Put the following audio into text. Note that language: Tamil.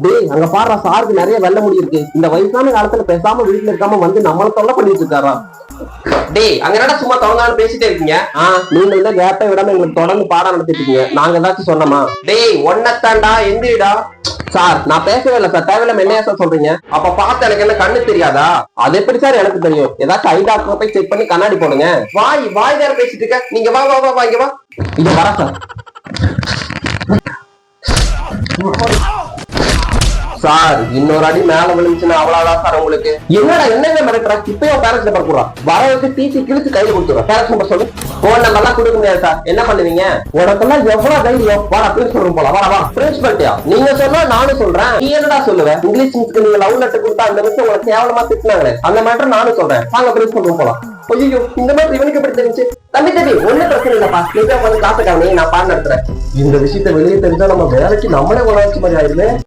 டேய் அங்க பாடுற சாருக்கு நிறைய வெள்ள முடி இருக்கு. இந்த வயசான காலத்துல பேசாம வீட்டுல இருக்காம வந்து நம்மள தொல்லை பண்ணிட்டு இருக்காரா? டேய் அங்க என்னடா சும்மா தொலைங்கானு பேசிட்டே இருக்கீங்க? நீங்க இல்ல கேப்பை விடாம எங்களுக்கு தொடர்ந்து பாடம் நடத்திட்டு இருக்கீங்க. நாங்க ஏதாச்சும் சொன்னோமா? டேய் ஒன்னத்தாண்டா எந்திரிடா. சார் நான் பேசவே இல்லை சார். தேவையில்லாம என்னையா சார் சொல்றீங்க? அப்ப பார்த்து எனக்கு என்ன கண்ணு தெரியாதா? அது எப்படி சார் எனக்கு தெரியும்? ஏதாச்சும் ஐ டாக்டர் போய் செக் பண்ணி கண்ணாடி போடுங்க. வாய் வேற பேசிட்டு இருக்க. நீங்க வா வா வா வா இங்க வா. இங்க வர சார். சார் இன்னொரு அடி மேல விழுந்துச்சுன்னா அவ்வளவுதான் சார் உங்களுக்கு. என்னடா என்னங்க மிரட்டுற? இப்பயும் பேரண்ட்ஸ் நம்பர் கொடுறா. வர வச்சு டிசி கிழிச்சு கையில கொடுத்துருவோம். பேரண்ட்ஸ் நம்பர் சொல்லு. போன் நம்பர் எல்லாம் கொடுக்க முடியாது சார். என்ன பண்ணுவீங்க? உனக்கெல்லாம் எவ்வளவு தைரியம்? வா பிரின்சிபல் போலாம். வா பிரின்சிபல்ட்டியா? நீங்க சொன்னா நானும் சொல்றேன். நீ என்னடா சொல்லுவ? இங்கிலீஷ் மிஸ்க்கு நீங்க லவ் லெட்டர் கொடுத்தா அந்த மிஸ் உங்களை கேவலமா திட்டினாங்களே, அந்த மேட்டர் நானும் சொல்றேன். வாங்க பிரின்சிபல் போலாம். ஐயோ இந்த மாதிரி இவனுக்கு எப்படி தெரிஞ்சு? தம்பி ஒண்ணு பிரச்சனை இல்லப்பா. நீங்க கொஞ்சம் காசு காரணம் நான் பாடம் நடத்துறேன். இந்த விஷயத்த வெளியே தெரிஞ்சா நம்ம வேலைக்கு நம்மளே உணர்ச்சி மாதிரி ஆயிடுமே.